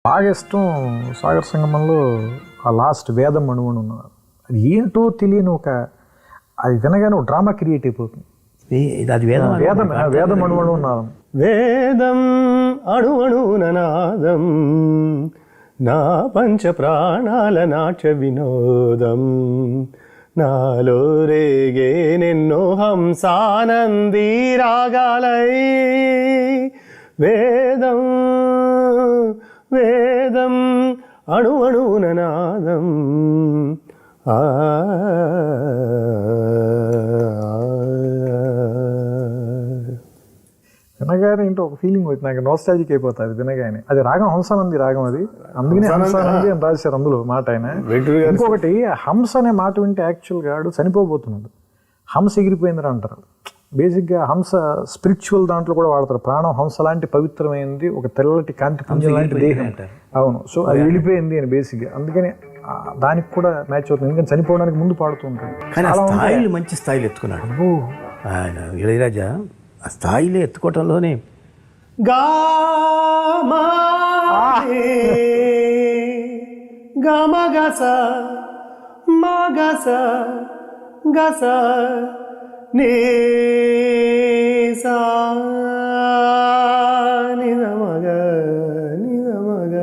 బాగా ఇష్టం సాగర్ సంగమంలో ఆ లాస్ట్ వేదం అణువును ఉన్నారు. అది ఏంటో తెలియని అది వినగానే ఒక డ్రామా క్రియేట్ అయిపోతుంది. అది వేదం వేదం వేదం అణువును ఉన్నారు. వేదం అణువణునాదం నా పంచ ప్రాణాల నాట్య వినోదం నాలో రేగే నిన్నో హంసానందీ రాగాలై వేదం వేదం అణువణునాదం వినగానే ఏంటో ఒక ఫీలింగ్ వచ్చి నాకు నోస్టాలజిక్ అయిపోతుంది వినగానే. అది రాగం హంసానంది రాగం, అది అందుకనే హంసానంది అని రాశారు అందులో మాట ఆయన. ఇంకొకటి హంస అనే మాట వింటే యాక్చువల్గా ఆడు చనిపోబోతున్నాడు, హంస ఎగిరిపోయిందని అంటారు. బేసిక్గా హంస స్పిరిచువల్ దాంట్లో కూడా వాడతారు. ప్రాణం హంస లాంటి పవిత్రమైంది, ఒక తెల్లటి కాంతి పుంజం లాంటి దేహం. అవును, సో అది వెళ్ళిపోయింది అని బేసిక్గా. అందుకని దానికి కూడా మ్యాచ్ అవుతుంది, ఎందుకంటే చనిపోవడానికి ముందు పాడుతూ ఉంటాడు. కానీ స్థాయిలు మంచి స్థాయిలు ఎత్తుకున్నాడు ఆయన ఇళయరాజా. ఆ స్థాయిలో ఎత్తుకోవటంలోనే గమగస మగస గస నీసా నిదమగ నిదమగ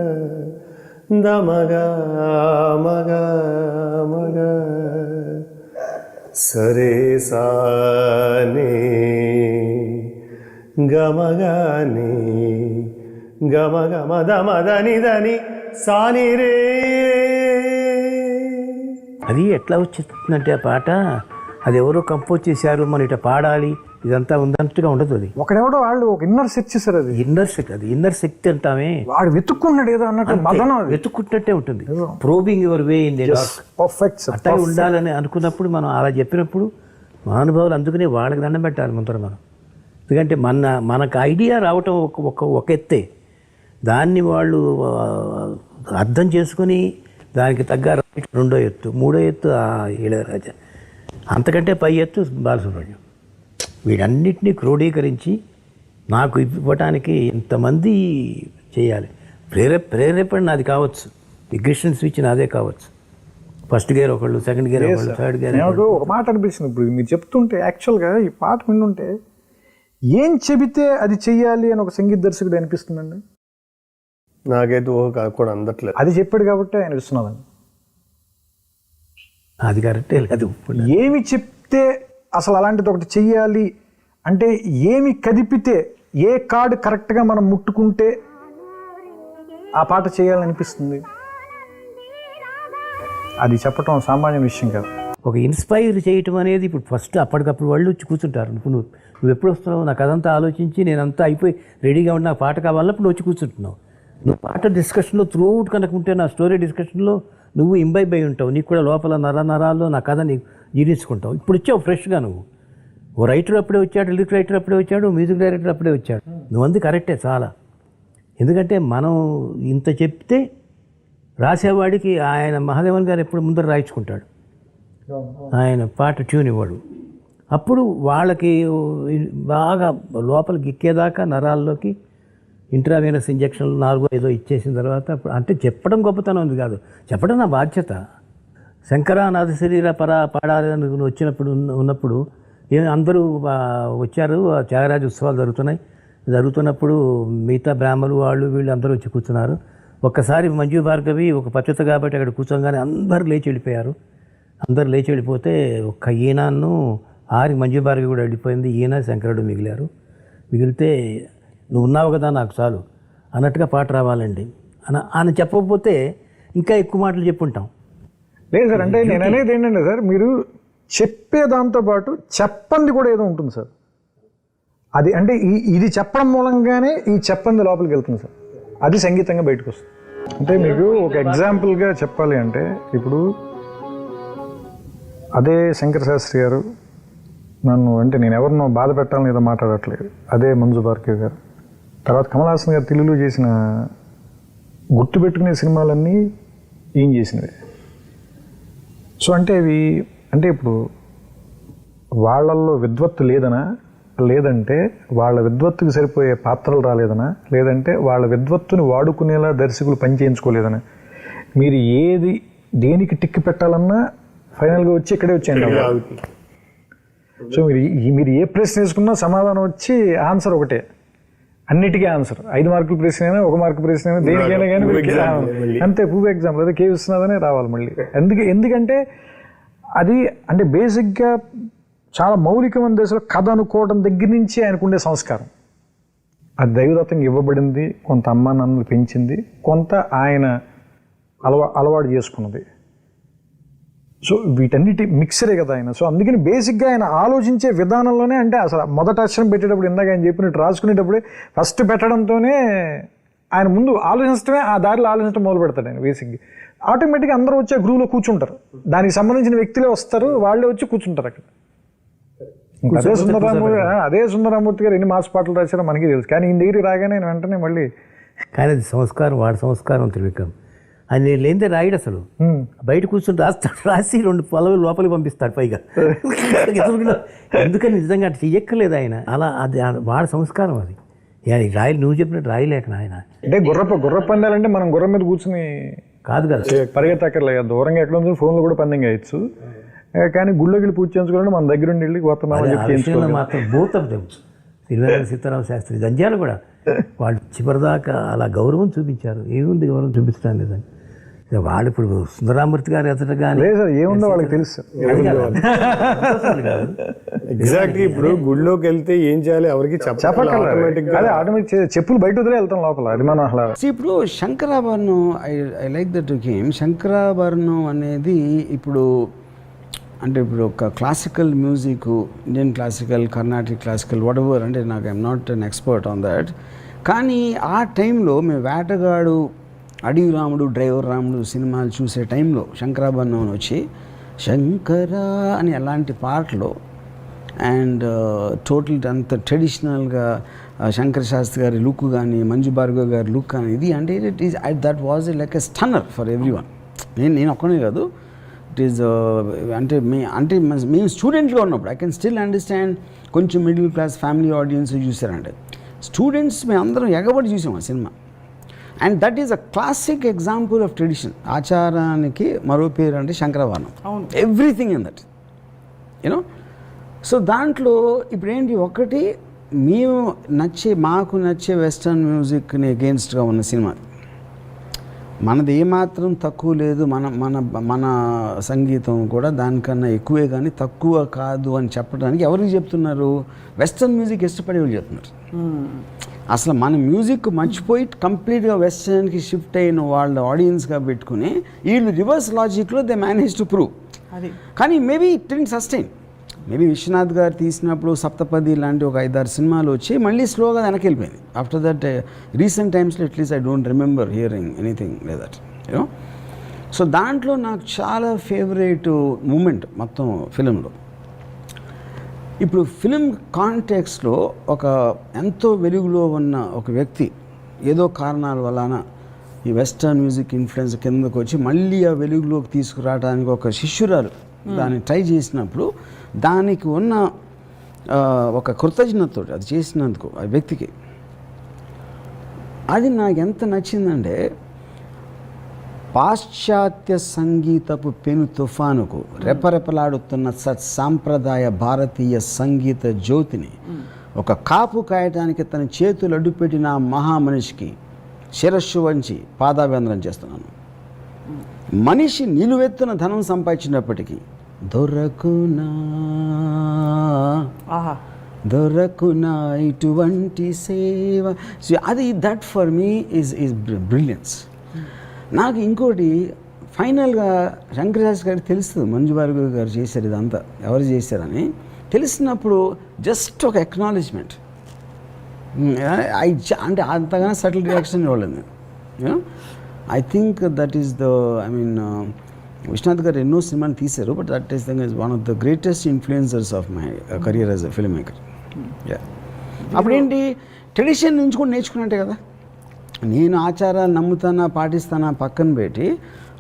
దమగ మగ మగ సరే సాని గమగని గమగ మద మదని దని సాని రే. అది ఎట్లా వచ్చేస్తుందంటే ఆ పాట అది ఎవరో కంపోజ్ చేశారు, మనం ఇట్లా పాడాలి ఇదంతా ఉందన్నట్టుగా ఉండదు. అది ఒకడెవడో వాళ్ళు ఒక ఇన్నర్ సెట్ చేశారు. అది ఇన్నర్ శక్తి అంటామే, వాడు వెతుక్కున్నాడు ఏదో అన్నట్టు, మదనం వెతుక్కుంటే ఉంటుంది. Probing your way in the dark, perfect అట్లా ఉండాలని అనుకున్నప్పుడు మనం అలా చెప్పినప్పుడు మహానుభావులు అందుకనే వాళ్ళకి దండం పెట్టాలి ముందర మనం. ఎందుకంటే మనకు ఐడియా రావటం ఒక ఎత్తే, దాన్ని వాళ్ళు అర్థం చేసుకుని దానికి తగ్గ రెండో ఎత్తు, మూడో ఎత్తు ఆ ఇళయరాజా, అంతకంటే పై ఎత్తు బాలసుబ్రహ్మణ్యం. వీటన్నిటినీ క్రోడీకరించి నాకు ఇవ్వటానికి ఇంతమంది చేయాలి. ప్రేరేపణ నాది కావచ్చు, ఇగ్నిషన్ స్విచ్ నాదే కావచ్చు. ఫస్ట్ గేర్ ఒకళ్ళు, సెకండ్ గేర్ ఒకళ్ళు, థర్డ్ గేర్. ఒక మాట అనిపిస్తుంది ఇప్పుడు మీరు చెప్తుంటే, యాక్చువల్గా ఈ పాట వింటుంటే ఏం చెబితే అది చెయ్యాలి అని ఒక సంగీత దర్శకుడు అనిపిస్తుందండి. నాకైతే కూడా అందట్లేదు. అది చెప్పాడు కాబట్టి ఆయన ఇస్తున్నాదండి. అది కరెక్టే లేదు. ఏమి చెప్తే అసలు అలాంటిది ఒకటి చెయ్యాలి అంటే, ఏమి కదిపితే, ఏ కార్డు కరెక్ట్గా మనం ముట్టుకుంటే ఆ పాట చేయాలనిపిస్తుంది, అది చెప్పటం సామాన్య విషయం కాదు. ఒక ఇన్స్పైర్ చేయటం అనేది ఇప్పుడు ఫస్ట్ అప్పటికప్పుడు వాళ్ళు వచ్చి కూర్చుంటారు. నువ్వు ఎప్పుడు వస్తున్నావు, నాకు అదంతా ఆలోచించి నేనంతా అయిపోయి రెడీగా ఉన్న పాట కావాలన్నప్పుడు వచ్చి కూర్చుంటున్నావు. నువ్వు పాట డిస్కషన్లో త్రూ అవుట్ కనుకుంటే నా స్టోరీ డిస్కషన్లో నువ్వు ఇంబైబ్ అయి ఉంటావు, నీకు కూడా లోపల నరాల్లో నా కథ నీకు జీర్ణించుకుంటావు. ఇప్పుడు వచ్చావు ఫ్రెష్గా, నువ్వు ఓ రైటర్ అప్పుడే వచ్చాడు, లిరిక్ రైటర్ అప్పుడే వచ్చాడు, మ్యూజిక్ డైరెక్టర్ అప్పుడే వచ్చాడు. నువ్వు అంది కరెక్టే చాలా. ఎందుకంటే మనం ఇంత చెప్తే రాసేవాడికి ఆయన మహాదేవన్ గారు ఎప్పుడు ముందర రాయించుకుంటాడు, ఆయన పాట ట్యూన్ ఇవ్వడు. అప్పుడు వాళ్ళకి బాగా లోపలికి ఎక్కేదాకా నరాల్లోకి ఇంట్రావెనస్ ఇంజక్షన్లు 4-5 ఇచ్చేసిన తర్వాత అంటే చెప్పడం గొప్పతనం ఉంది కాదు, చెప్పడం నా బాధ్యత. శంకరానాథ శరీర పాడాలని ఉన్నప్పుడు అందరూ వచ్చారు, త్యాగరాజ ఉత్సవాలు జరుగుతున్నప్పుడు మిగతా బ్రాహ్మణులు వాళ్ళు వీళ్ళు అందరూ వచ్చి కూర్చున్నారు. ఒక్కసారి మంజు భార్గవి ఒక పచ్చత కాబట్టి అక్కడ కూర్చోగానే అందరూ లేచి వెళ్ళిపోయారు. అందరూ లేచి వెళ్ళిపోతే ఒక్క ఈయనను మంజు భార్గవి కూడా వెళ్ళిపోయింది, ఈయన శంకరుడు మిగిలితే నువ్వు ఉన్నావు కదా నాకు చాలు అన్నట్టుగా పాట రావాలండి అని చెప్పకపోతే ఇంకా ఎక్కువ మాటలు చెప్పుంటాం. లేదు సార్, అంటే నేను అనేది ఏంటంటే సార్, మీరు చెప్పే దాంతోపాటు చెప్పంది కూడా ఏదో ఉంటుంది సార్. అది అంటే ఇది చెప్పడం మూలంగానే ఈ చెప్పంది లోపలికి వెళ్తుంది సార్, అది సంగీతంగా బయటకు వస్తుంది. అంటే మీకు ఒక ఎగ్జాంపుల్గా చెప్పాలి అంటే, ఇప్పుడు అదే శంకర శాస్త్రి గారు అంటే నేను ఎవరినో బాధ పెట్టాలని ఏదో మాట్లాడట్లేదు, అదే మంజు భార్గవి గారు, తర్వాత కమల్ హాసన్ గారు తెలుగులో చేసిన గుర్తుపెట్టుకునే సినిమాలన్నీ ఏం చేసినవి. సో అంటే ఇప్పుడు వాళ్ళల్లో విద్వత్తు లేదనా, లేదంటే వాళ్ళ విద్వత్తుకి సరిపోయే పాత్రలు రాలేదనా, లేదంటే వాళ్ళ విద్వత్తుని వాడుకునేలా దర్శకులు పని చేయించుకోలేదనా, మీరు ఏది దేనికి టిక్కి పెట్టాలన్నా ఫైనల్గా వచ్చి ఇక్కడే వచ్చేయండి. సో మీరు ఏ ప్రశ్న వేసుకున్నా సమాధానం వచ్చి ఆన్సర్ ఒకటే, అన్నిటికీ ఆన్సర్. 5 మార్కుల ప్రశ్న అయినా 1 మార్కు ప్రశ్న అయినా దేనికైనా కానీ అంతే. పూర్వ ఎగ్జాంపుల్ అదే కేవీ విశ్వనాథనే రావాలి మళ్ళీ. ఎందుకంటే అది అంటే బేసిక్గా చాలా మౌలికమైన దశలో కథ అనుకోవడం దగ్గర నుంచి ఆయనకుండే సంస్కారం. అది దైవదత్తంగా ఇవ్వబడింది, కొంత అమ్మా నాన్నలు పెంచింది, కొంత ఆయన అలవాటు చేసుకున్నది. సో వీటన్నిటి మిక్సరే కదా ఆయన. సో అందుకని బేసిక్గా ఆయన ఆలోచించే విధానంలోనే, అంటే అసలు మొదట అక్షరం పెట్టేటప్పుడు ఇందాక ఆయన చెప్పినట్టు రాసుకునేటప్పుడే ఫస్ట్ పెట్టడంతోనే ఆయన ముందు ఆలోచించడమే, ఆ దారిలో ఆలోచించడం మొదలు పెడతాడు ఆయన. బేసిక్గా ఆటోమేటిక్గా అందరూ వచ్చి ఆ గ్రూవ్లో కూర్చుంటారు, దానికి సంబంధించిన వ్యక్తులే వస్తారు, వాళ్ళే వచ్చి కూర్చుంటారు అక్కడ. అదే సుందరరామూర్తి గారు ఎన్ని మాస్ పాటలు రాశారో మనకి తెలుసు, కానీ ఈ దగ్గరికి రాగానే ఆయన వెంటనే మళ్ళీ. కానీ అది సంస్కారం, వాడి సంస్కారం త్రివిక్రమ్. అది నేను లేనిదే రాయడు అసలు. బయట కూర్చొని రాసి 2 పొలవులు లోపలికి పంపిస్తాడు పైగా. ఎందుకని నిజంగా అట్లా చెయ్యక్కర్లేదు ఆయన. అలా అది వాడి సంస్కారం అది. రాయలు నువ్వు చెప్పినట్టు రాయలేక ఆయన. అంటే గుర్ర పందాలంటే మనం గుర్రం మీద కూర్చుని కాదు కదా, పరిగెత్తక్కర్లేదు, దూరంగా ఎక్కడ ఉంది ఫోన్లో కూడా పందెం వేయచ్చు. కానీ గుళ్ళోకి పూజ చేయించుకోవాలంటే మన దగ్గర ఉండి వెళ్ళి మాత్రం భూతం సిరివెన్నెల సీతారామ శాస్త్రి జంజాలు కూడా వాళ్ళు చివరిదాకా అలా గౌరవం చూపించారు. ఏముంది గౌరవం చూపించడం లేదని. వాళ్ళు ఇప్పుడు సుందరరామూర్తి గారు ఎదుట కానీ ఏముందో వాళ్ళకి తెలుసు. ఎగ్జాక్ట్లీ ఇప్పుడు గుడిలోకి వెళ్తే ఏం చేయాలి ఎవరికి ఆటోమేటిక్ చెప్పులు బయట వదిలే వెళ్తాం లోపల. అది మనం అలా ఇప్పుడు Shankarabharanam, I like that game. Shankarabharanam అనేది ఇప్పుడు అంటే ఇప్పుడు ఒక classical music, Indian classical, Carnatic classical, whatever, అంటే నాకు I'm not an expert on that. కానీ ఆ టైంలో మేము వేటగాడు, అడవి రాముడు, డ్రైవర్ రాముడు సినిమాలు చూసే టైంలో శంకరాభరణం వచ్చి శంకరా అని అలాంటి పాటలు అండ్ టోటల్ అంత ట్రెడిషనల్గా శంకర శాస్త్రి గారి లుక్ కానీ, మంజు భార్గవ్ గారి లుక్ కానీ, ఇది అంటే it is that was like a stunner for everyone. నేను ఒక్కనే కాదు, ఇట్ ఈస్ అంటే మేము స్టూడెంట్గా ఉన్నప్పుడు ఐ కెన్ స్టిల్ అండర్స్టాండ్. కొంచెం మిడిల్ క్లాస్ ఫ్యామిలీ ఆడియన్స్ చూసారంటే స్టూడెంట్స్ మేము అందరం ఎగబడి చూసాం ఆ సినిమా. And that is a classic example of tradition. ఆచారానికి మరో పేరు అంటే Shankarabharanam. Everything in that you know. So దాంట్లో ఇప్పుడు ఏంటి, ఒకటి మాకు నచ్చే వెస్టర్న్ మ్యూజిక్ని అగెయిన్స్ట్గా ఉన్న సినిమా. మనది ఏమాత్రం తక్కువ లేదు, మన సంగీతం కూడా దానికన్నా ఎక్కువే కానీ తక్కువ కాదు అని చెప్పడానికి ఎవరికి చెప్తున్నారు? వెస్టర్న్ మ్యూజిక్ ఇష్టపడే వాళ్ళు చెప్తున్నారు. అసలు మన మ్యూజిక్ మర్చిపోయి కంప్లీట్గా వెస్టర్న్కి షిఫ్ట్ అయిన వాళ్ళ ఆడియన్స్గా పెట్టుకుని వీళ్ళు రివర్స్ లాజిక్లో దే మేనేజ్ టు ప్రూవ్. కానీ maybe it didn't sustain. Maybe Viswanath garu తీసినప్పుడు సప్తపది లాంటి ఒక 5-6 సినిమాలు వచ్చి మళ్ళీ స్లోగా వెనక్కి వెళ్ళిపోయింది. ఆఫ్టర్ దట్ రీసెంట్ టైమ్స్లో at least I don't remember hearing anything like that you know. So దాంట్లో నాకు చాలా ఫేవరెట్ మూమెంట్ మొత్తం ఫిలింలో. ఇప్పుడు ఫిలిం కాంటెక్స్లో ఒక ఎంతో వెలుగులో ఉన్న ఒక వ్యక్తి ఏదో కారణాల వలన ఈ వెస్టర్న్ మ్యూజిక్ ఇన్ఫ్లుయెన్స్ కిందకు వచ్చి మళ్ళీ ఆ వెలుగులోకి తీసుకురావడానికి ఒక శిష్యురాలు దాన్ని ట్రై చేసినప్పుడు దానికి ఉన్న ఒక కృతజ్ఞతతో అది చేసినందుకు ఆ వ్యక్తికి అది నాకు ఎంత నచ్చిందంటే, పాశ్చాత్య సంగీతపు పెను తుఫానుకు రెపరెపలాడుతున్న సాంప్రదాయ భారతీయ సంగీత జ్యోతిని ఒక కాపు కాయటానికి తన చేతులు అడ్డుపెట్టిన మహామనిషికి శిరస్సు వంచి పాదాభివందనం చేస్తున్నాను. మనిషి నిలువెత్తున ధనం సంపాదించినప్పటికీ దొరకునా ఇటువంటి సేవ. అది that for me is brilliance. నాకు ఇంకోటి ఫైనల్గా శంకరశాస్త్రి గారికి తెలుస్తుంది మంజు భార్గవ్ గారు చేశారు ఇదంతా, ఎవరు చేశారని తెలిసినప్పుడు జస్ట్ ఒక ఎక్నాలెడ్జ్మెంట్. అంటే అంతగానో సటిల్ రియాక్షన్ ఇవ్వలేదు. I think that is Viswanath garu ఎన్నో సినిమాలు తీశారు, but that is one of the greatest influencers of my career as a filmmaker. అప్పుడేంటి, ట్రెడిషన్ నుంచి కూడా నేర్చుకున్నట్టే కదా. నేను ఆచారాలు నమ్ముతానా పాటిస్తానా పక్కన పెట్టి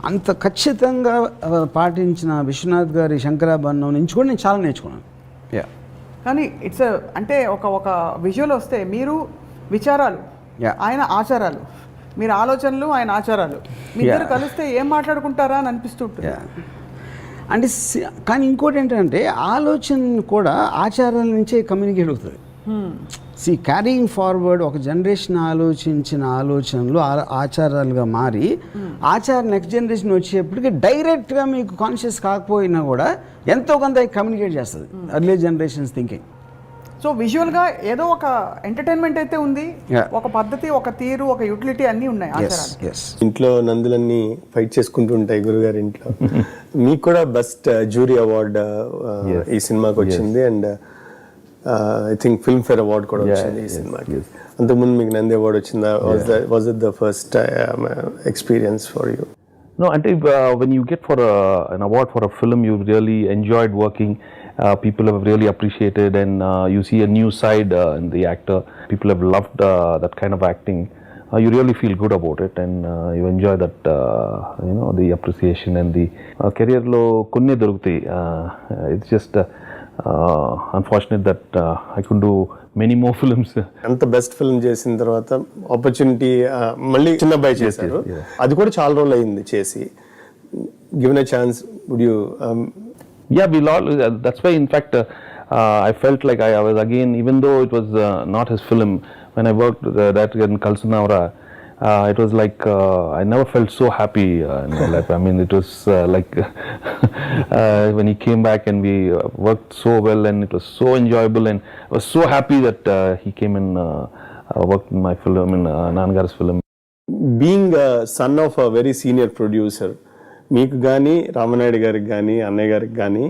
అంత ఖచ్చితంగా పాటించిన విశ్వనాథ్ గారి శంకరాభరణం నుంచి కూడా నేను చాలా నేర్చుకున్నాను. కానీ ఇట్స్ అంటే ఒక విజువల్ వస్తే మీరు విచారాలు, ఆయన ఆచారాలు, మీరు ఆలోచనలు, ఆయన ఆచారాలు, మీ ఇద్దరు కలిస్తే ఏం మాట్లాడుకుంటారా అని అనిపిస్తుంటుంది. అంటే కానీ ఇంకోటి ఏంటంటే ఆలోచన కూడా ఆచారాల నుంచే కమ్యూనికేట్ అవుతుంది. క్యారీయింగ్ ఫార్వర్డ్ ఒక జనరేషన్ ఆలోచించిన ఆలోచనలు ఆచారాలుగా మారి నెక్స్ట్ జనరేషన్ వచ్చేప్పటికి డైరెక్ట్గా మీకు కాన్షియస్ కాకపోయినా కూడా ఎంతో కొంత కమ్యూనికేట్ చేస్తుంది అర్లీ జనరేషన్స్ థింకింగ్. సో విజువల్గా ఏదో ఒక ఎంటర్టైన్మెంట్ అయితే ఉంది, ఒక పద్ధతి, ఒక తీరు, ఒక యూటిలిటీ అన్నీ ఉన్నాయి ఆచారాలు. ఇంట్లో నందులన్నీ ఫైట్ చేసుకుంటూ ఉంటాయి గురుగారి ఇంట్లో. మీకు కూడా బెస్ట్ జ్యూరీ అవార్డ్ ఈ సినిమాకి వచ్చింది, and I think film fair award కూడా వచ్చింది ఈ సినిమాకి. అంతకుముందు మీకు నంది అవార్డ్ వచ్చిందా? Was it the first experience for you? No, and when you get for an award for a film you really enjoyed working, people have really appreciated, and you see a new side in the actor. People have loved that kind of acting. You really feel good about it, and you enjoy that, the appreciation and the career lo kunne dorugutayi. It's just unfortunate that I couldn't do many more films. అంత best film చేసిన తర్వాత opportunity మళ్ళీ చిన్న అబ్బాయి చేశారు, అది కూడా చాలా రోజులు అయింది చేసి. Given a chance would you? Yeah, that's why in fact I felt like I was again, even though it was not his film, when I worked that in Kalsunavara, it was like I never felt so happy in my life. I mean, it was like when he came back and we worked so well, and it was so enjoyable, and I was so happy that he came and worked in my film, in Nangar's film. Being a son of a very senior producer, మీకు కానీ రామనాయుడు గారికి కానీ అన్నయ్య గారికి కానీ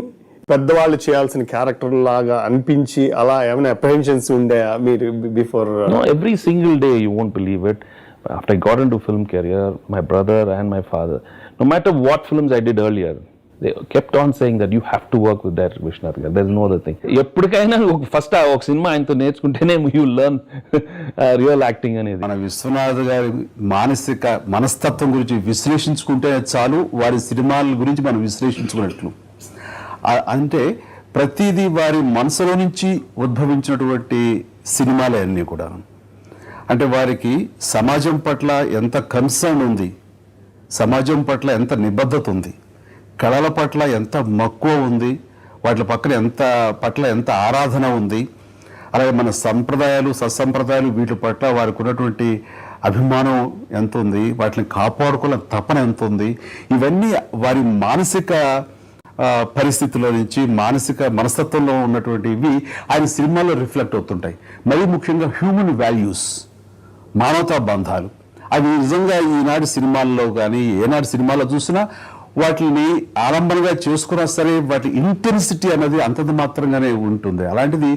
పెద్దవాళ్ళు చేయాల్సిన character లాగా అనిపించి అలా ఏమైనా అప్రహెన్షన్స్ ఉండేయా మీరు before? No, every single day, you won't believe it. After I got into film career, my brother and my father, no matter what films I did earlier, they kept on saying that you have to work with that Vishwanath garu. There's no other thing. ఎప్పటికైనా first ఒక cinema ఆయనతో నేర్చుకుంటేనే you learn real acting అనేది. మన విశ్వనాథ్ గారి మనస్తత్వం గురించి విశ్లేషించుకుంటే చాలు, వారి సినిమాల గురించి మనం విశ్లేషించుకున్నట్లు. అంటే ప్రతిదీ వారి మనసులో నుంచి ఉద్భవించినటువంటి సినిమాలే అన్నీ కూడా. అంటే వారికి సమాజం పట్ల ఎంత కన్సర్న్ ఉంది, సమాజం పట్ల ఎంత నిబద్ధత ఉంది, కళల పట్ల ఎంత మక్కువ ఉంది, వాటి పట్ల ఎంత ఆరాధన ఉంది, అలాగే మన సంప్రదాయాలు సత్సంప్రదాయాలు వీటి పట్ల వారికి ఉన్నటువంటి అభిమానం ఎంత ఉంది, వాటిని కాపాడుకోవాల తపన ఎంత ఉంది, ఇవన్నీ వారి మానసిక పరిస్థితుల్లో నుంచి మనస్తత్వంలో ఉన్నటువంటివి ఆయన సినిమాల్లో రిఫ్లెక్ట్ అవుతుంటాయి. మరీ ముఖ్యంగా హ్యూమన్ వాల్యూస్, మానవతా బంధాలు, అవి నిజంగా ఈనాటి సినిమాల్లో కానీ ఏనాటి సినిమాల్లో చూసినా వాటిని ఆలంబనగా చేసుకున్నా సరే వాటి ఇంటెన్సిటీ అనేది అంతంత మాత్రంగానే ఉంటుంది. అలాంటిది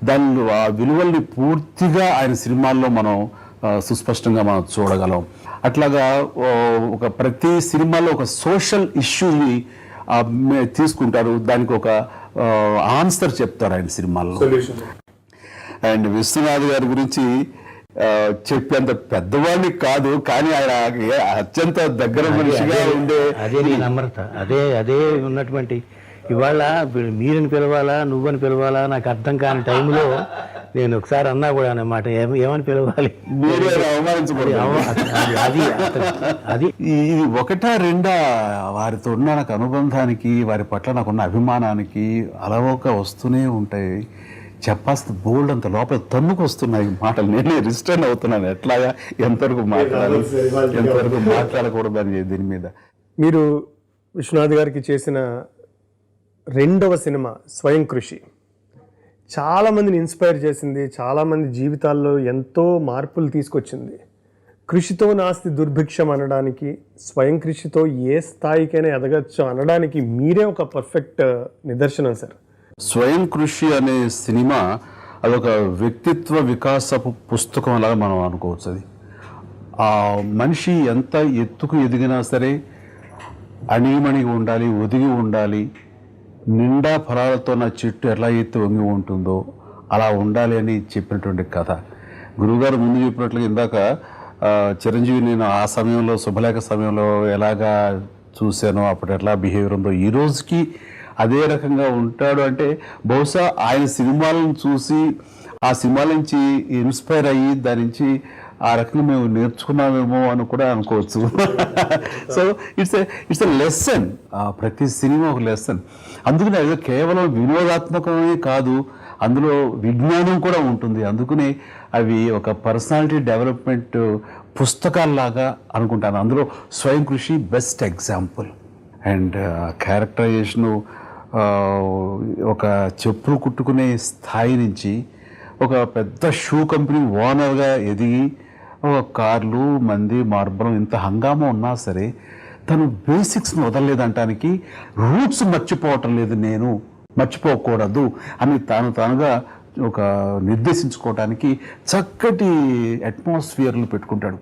దాని ఆ విలువల్ని పూర్తిగా ఆయన సినిమాల్లో మనం సుస్పష్టంగా మనం చూడగలం. అట్లాగా ఒక ప్రతి సినిమాలో ఒక సోషల్ ఇష్యూని తీసుకుంటారు, దానికి ఒక ఆన్సర్ చెప్తారు ఆయన సినిమాల్లో. అండ్ విశ్వనాథ్ గారి గురించి చెప్పేంత పెద్దవాడిని కాదు, కానీ ఆయన అత్యంత దగ్గర మనిషిగా ఉండే అదే నీ నమ్రత, అదే ఉన్నటువంటి. ఇవాళ మీరని పిలవాలా నువ్వని పిలవాలా నాకు అర్థం కాని టైంలో నేను ఒకసారి అన్నా కూడా అన్నమాట, ఏమని పిలవాలి, అది ఇది ఒకటా రెండా వారితో ఉన్న నాకు అనుబంధానికి, వారి పట్ల నాకున్న అభిమానానికి అలవోక వస్తూనే ఉంటాయి. చెప్పాల్సి బోల్డ్ అంత లోపల తన్నుకు వస్తున్నాయి మాటలు. నేనే రిస్టర్న్ అవుతున్నాను, ఎట్లాగా ఎంతవరకు మాట్లాడాలి ఎంతవరకు మాట్లాడకూడదు అని దీని మీద. మీరు విశ్వనాథ్ గారికి చేసిన రెండవ సినిమా స్వయం కృషి చాలామందిని ఇన్స్పైర్ చేసింది, చాలామంది జీవితాల్లో ఎంతో మార్పులు తీసుకొచ్చింది. కృషితో నాస్తి దుర్భిక్షం అనడానికి, స్వయం కృషితో ఏ స్థాయికైనా ఎదగచ్చు అనడానికి మీరే ఒక పర్ఫెక్ట్ నిదర్శనం సార్. స్వయం కృషి అనే సినిమా అదొక వ్యక్తిత్వ వికాసపు పుస్తకం లాగా మనం అనుకోవచ్చు. అది ఆ మనిషి ఎంత ఎత్తుకు ఎదిగినా సరే అణిగిమణిగి ఉండాలి, ఒదిగి ఉండాలి, నిండా ఫలాలతో నా చెట్టు ఎలా ఎత్తు వంగి ఉంటుందో అలా ఉండాలి అని చెప్పినటువంటి కథ. గురువుగారు ముందు చెప్పినట్లుగా ఇందాక చిరంజీవి నేను ఆ సమయంలో శుభలేఖ సమయంలో ఎలాగా చూశానో, అప్పుడు ఎట్లా బిహేవియర్ ఉందో, ఈ రోజుకి అదే రకంగా ఉంటాడు అంటే బహుశా ఆయన సినిమాలను చూసి ఆ సినిమాల నుంచి ఇన్స్పైర్ అయ్యి దాని నుంచి ఆ రకంగా మేము నేర్చుకున్నామేమో అని కూడా అనుకోవచ్చు. సో ఇట్స్ ఎ లెసన్, ప్రతి సినిమా ఒక లెసన్. అందుకనే అది కేవలం వినోదాత్మకమే కాదు, అందులో విజ్ఞానం కూడా ఉంటుంది. అందుకనే అవి ఒక పర్సనాలిటీ డెవలప్మెంట్ పుస్తకాల్లాగా అనుకుంటాను. అందులో స్వయం కృషి బెస్ట్ ఎగ్జాంపుల్. అండ్ క్యారెక్టరైజేషను ఒక చెప్పులు కుట్టుకునే స్థాయి నుంచి ఒక పెద్ద షూ కంపెనీ ఓనర్గా ఎదిగి ఒక కార్లు మంది మార్బలం ఇంత హంగామా ఉన్నా సరే తను బేసిక్స్ని వదలలేదంటానికి, రూట్స్ మర్చిపోవటం లేదు, నేను మర్చిపోకూడదు అని తానుగా ఒక నిర్దేశించుకోవటానికి చక్కటి అట్మాస్ఫియర్లు పెట్టుకుంటాడు.